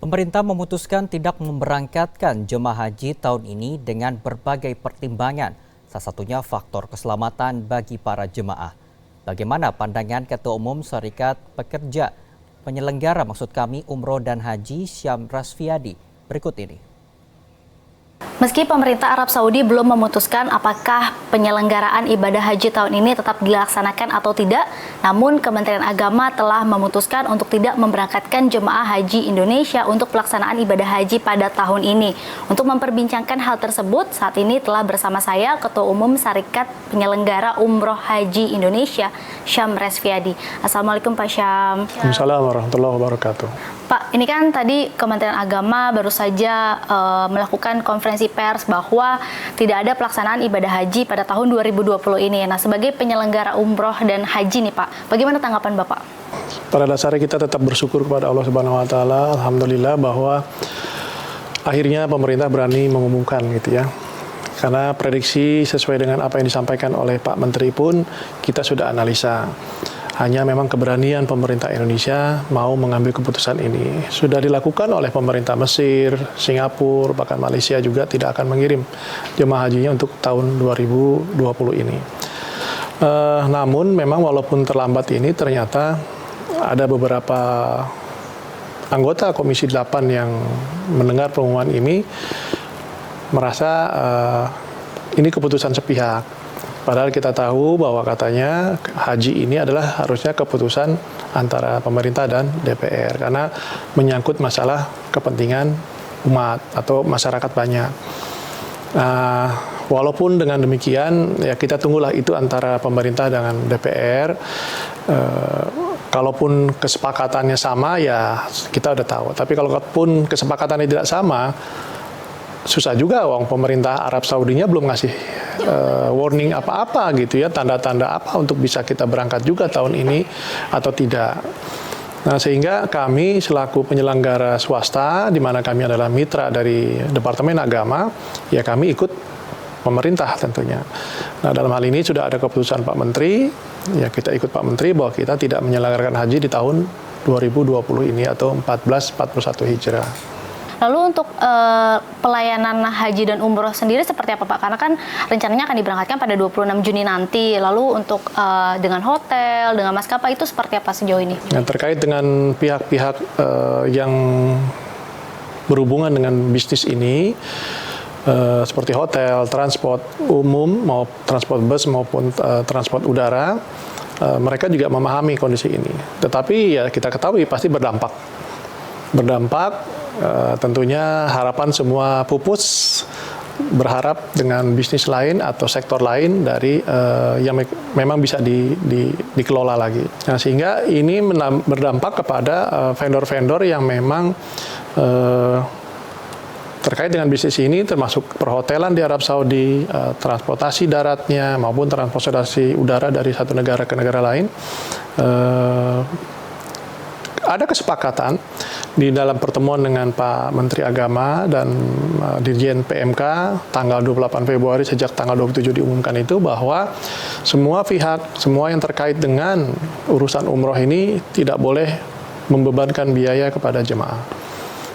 Pemerintah memutuskan tidak memberangkatkan jemaah haji tahun ini dengan berbagai pertimbangan, salah satunya faktor keselamatan bagi para jemaah. Bagaimana pandangan Ketua Umum Serikat Pekerja Penyelenggara Umroh dan Haji Syam Rasviadi berikut ini. Meski pemerintah Arab Saudi belum memutuskan apakah penyelenggaraan ibadah haji tahun ini tetap dilaksanakan atau tidak, namun Kementerian Agama telah memutuskan untuk tidak memberangkatkan jemaah haji Indonesia untuk pelaksanaan ibadah haji pada tahun ini. Untuk memperbincangkan hal tersebut, saat ini telah bersama saya Ketua Umum Serikat Penyelenggara Umroh Haji Indonesia, Syam Rasviadi. Assalamualaikum Pak Syam. Waalaikumsalam warahmatullahi wabarakatuh. Pak, ini kan tadi Kementerian Agama baru saja melakukan konferensi pers bahwa tidak ada pelaksanaan ibadah haji pada tahun 2020 ini. Nah, sebagai penyelenggara umroh dan haji nih Pak, bagaimana tanggapan Bapak? Pada dasarnya kita tetap bersyukur kepada Allah Subhanahu wa taala, alhamdulillah bahwa akhirnya pemerintah berani mengumumkan gitu ya. Karena prediksi sesuai dengan apa yang disampaikan oleh Pak Menteri pun kita sudah analisa. Hanya memang keberanian pemerintah Indonesia mau mengambil keputusan ini. Sudah dilakukan oleh pemerintah Mesir, Singapura, bahkan Malaysia juga tidak akan mengirim jemaah hajinya untuk tahun 2020 ini. Namun memang walaupun terlambat ini ternyata ada beberapa anggota Komisi 8 yang mendengar pengumuman ini merasa ini keputusan sepihak. Padahal kita tahu bahwa katanya haji ini adalah harusnya keputusan antara pemerintah dan DPR karena menyangkut masalah kepentingan umat atau masyarakat banyak. Walaupun dengan demikian ya kita tunggulah itu antara pemerintah dengan DPR. Kalaupun kesepakatannya sama ya kita udah tahu. Tapi kalaupun kesepakatannya tidak sama, susah juga pemerintah Arab Saudinya belum ngasih warning apa-apa gitu ya, tanda-tanda apa untuk bisa kita berangkat juga tahun ini atau tidak. Nah, sehingga kami selaku penyelenggara swasta, di mana kami adalah mitra dari Departemen Agama, ya kami ikut pemerintah tentunya. Nah, dalam hal ini sudah ada keputusan Pak Menteri, ya kita ikut Pak Menteri bahwa kita tidak menyelenggarakan haji di tahun 2020 ini atau 1441 Hijrah. Lalu untuk pelayanan haji dan umroh sendiri seperti apa Pak? Karena kan rencananya akan diberangkatkan pada 26 Juni nanti. Lalu untuk dengan hotel, dengan maskapai itu seperti apa sejauh ini? Yang terkait dengan pihak-pihak yang berhubungan dengan bisnis ini, seperti hotel, transport umum, mau transport bus maupun transport udara, mereka juga memahami kondisi ini. Tetapi ya kita ketahui pasti berdampak. Tentunya harapan semua pupus berharap dengan bisnis lain atau sektor lain dari yang memang bisa dikelola lagi. Nah, sehingga ini berdampak kepada vendor-vendor yang memang terkait dengan bisnis ini, termasuk perhotelan di Arab Saudi, transportasi daratnya maupun transportasi udara dari satu negara ke negara lain. Ada kesepakatan di dalam pertemuan dengan Pak Menteri Agama dan Dirjen PMK tanggal 28 Februari sejak tanggal 27 diumumkan itu bahwa semua pihak, semua yang terkait dengan urusan umroh ini tidak boleh membebankan biaya kepada jemaah.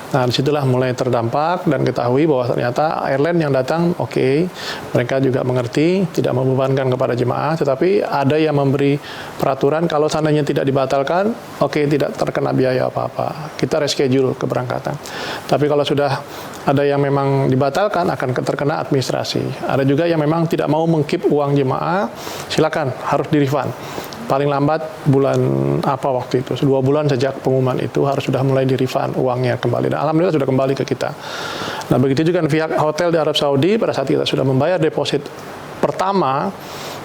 Nah, disitulah mulai terdampak dan ketahui bahwa ternyata airline yang datang, mereka juga mengerti, tidak membebankan kepada jemaah, tetapi ada yang memberi peraturan kalau seandainya tidak dibatalkan, tidak terkena biaya apa-apa. Kita reschedule keberangkatan. Tapi kalau sudah ada yang memang dibatalkan, akan terkena administrasi. Ada juga yang memang tidak mau mengkeep uang jemaah, silakan, harus di-refund. Paling lambat bulan apa waktu itu, 2 bulan sejak pengumuman itu harus sudah mulai di-refund uangnya kembali. Dan alhamdulillah sudah kembali ke kita. Nah, begitu juga pihak hotel di Arab Saudi, pada saat kita sudah membayar deposit pertama,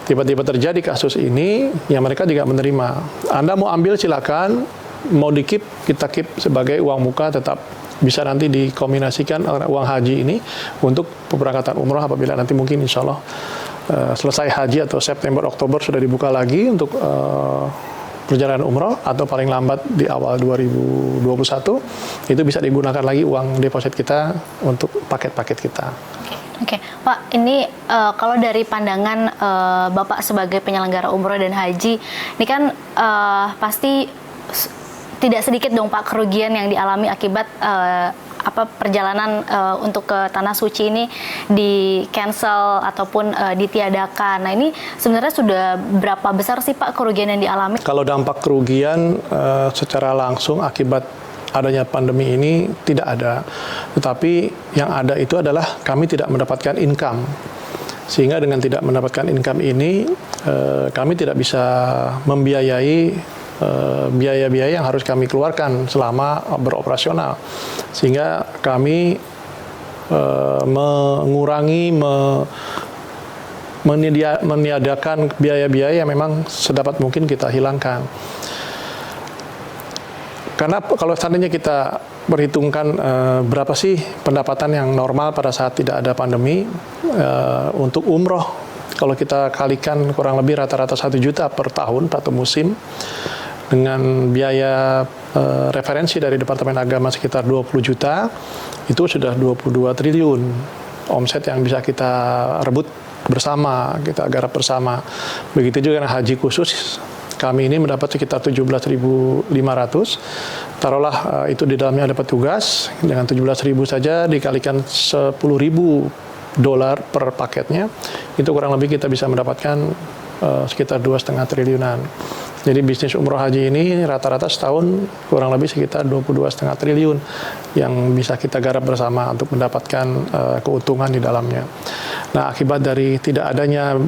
tiba-tiba terjadi kasus ini, ya mereka juga menerima. Anda mau ambil silakan, mau di-keep, kita keep sebagai uang muka, tetap bisa nanti dikombinasikan uang haji ini untuk pemberangkatan umroh apabila nanti mungkin insya Allah selesai haji atau September, Oktober sudah dibuka lagi untuk perjalanan umroh atau paling lambat di awal 2021 itu bisa digunakan lagi uang deposit kita untuk paket-paket kita. Oke, Pak, ini kalau dari pandangan Bapak sebagai penyelenggara umroh dan haji, ini kan pasti Tidak sedikit dong Pak kerugian yang dialami akibat perjalanan untuk ke Tanah Suci ini di cancel ataupun ditiadakan. Nah ini sebenarnya sudah berapa besar sih Pak kerugian yang dialami? Kalau dampak kerugian secara langsung akibat adanya pandemi ini tidak ada. Tetapi yang ada itu adalah kami tidak mendapatkan income. Sehingga dengan tidak mendapatkan income ini, kami tidak bisa membiayai biaya-biaya yang harus kami keluarkan selama beroperasional, sehingga kami mengurangi meniadakan biaya-biaya yang memang sedapat mungkin kita hilangkan. Karena kalau seandainya kita perhitungkan berapa sih pendapatan yang normal pada saat tidak ada pandemi untuk umroh, kalau kita kalikan kurang lebih rata-rata 1 juta per tahun satu musim, dengan biaya referensi dari Departemen Agama sekitar 20 juta, itu sudah 22 triliun omset yang bisa kita rebut bersama, kita garap bersama. Begitu juga dengan haji khusus, kami ini mendapat sekitar 17.500. Taruhlah itu di dalamnya ada petugas, dengan 17.000 saja dikalikan $10.000 per paketnya, itu kurang lebih kita bisa mendapatkan sekitar 2,5 triliunan. Jadi bisnis umroh haji ini rata-rata setahun kurang lebih sekitar 22,5 triliun yang bisa kita garap bersama untuk mendapatkan keuntungan di dalamnya. Nah, akibat dari tidak adanya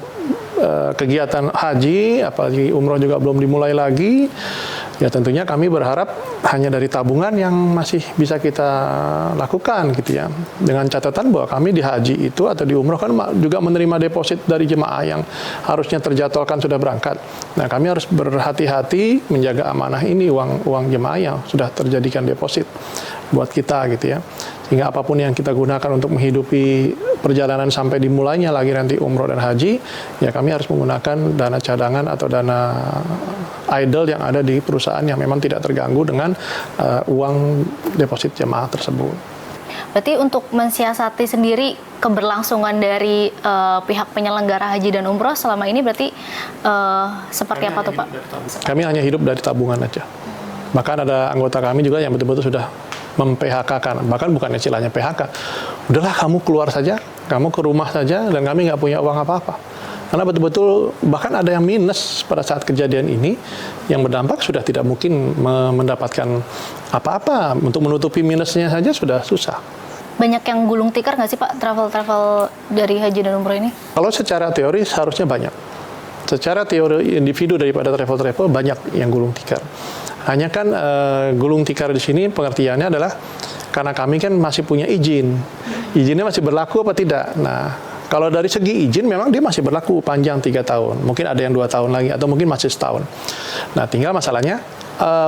kegiatan haji, apalagi umroh juga belum dimulai lagi, ya tentunya kami berharap hanya dari tabungan yang masih bisa kita lakukan gitu ya. Dengan catatan bahwa kami di haji itu atau di umroh kan juga menerima deposit dari jemaah yang harusnya terjadwalkan sudah berangkat. Nah, kami harus berhati-hati menjaga amanah ini, uang jemaah yang sudah terjadikan deposit buat kita gitu ya. Sehingga apapun yang kita gunakan untuk menghidupi perjalanan sampai dimulainya lagi nanti umroh dan haji, ya kami harus menggunakan dana cadangan atau dana idle yang ada di perusahaan yang memang tidak terganggu dengan uang deposit jemaah tersebut. Berarti untuk mensiasati sendiri keberlangsungan dari pihak penyelenggara haji dan umroh selama ini berarti seperti apa tuh Pak? Kami hanya hidup dari tabungan aja. Bahkan ada anggota kami juga yang betul-betul sudah mem-PHK-kan, bahkan bukan istilahnya PHK. Udahlah kamu keluar saja, kamu ke rumah saja, dan kami nggak punya uang apa-apa. Karena betul-betul bahkan ada yang minus pada saat kejadian ini, yang berdampak sudah tidak mungkin mendapatkan apa-apa. Untuk menutupi minusnya saja sudah susah. Banyak yang gulung tikar nggak sih Pak travel dari haji dan umroh ini? Kalau secara teori seharusnya banyak. Secara teori individu daripada travel banyak yang gulung tikar. Hanya kan gulung tikar di sini pengertiannya adalah karena kami kan masih punya izin. Izinnya masih berlaku apa tidak? Nah, kalau dari segi izin memang dia masih berlaku panjang 3 tahun. Mungkin ada yang 2 tahun lagi atau mungkin masih setahun. Nah, tinggal masalahnya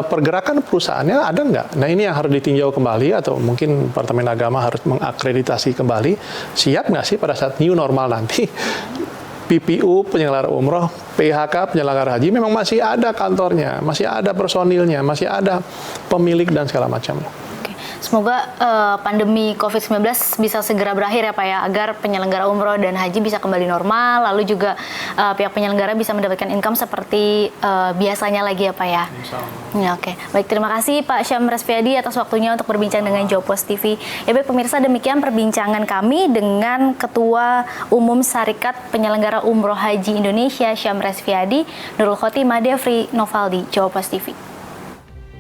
pergerakan perusahaannya ada nggak? Nah, ini yang harus ditinjau kembali atau mungkin Departemen Agama harus mengakreditasi kembali. Siap nggak sih pada saat new normal nanti? PPU penyelenggara umroh, PHK penyelenggara haji memang masih ada kantornya, masih ada personilnya, masih ada pemilik dan segala macamnya. Semoga pandemi COVID-19 bisa segera berakhir ya Pak ya, agar penyelenggara umroh dan haji bisa kembali normal, lalu juga pihak penyelenggara bisa mendapatkan income seperti biasanya lagi ya Pak ya. Ya, oke. Baik, terima kasih Pak Syam Resviadi atas waktunya untuk berbincang dengan Jawpos TV. Ya baik pemirsa, demikian perbincangan kami dengan Ketua Umum Syarikat Penyelenggara Umroh Haji Indonesia Syam Resviadi, Nurul Khotimah, Devri Novaldi, Jawpos TV.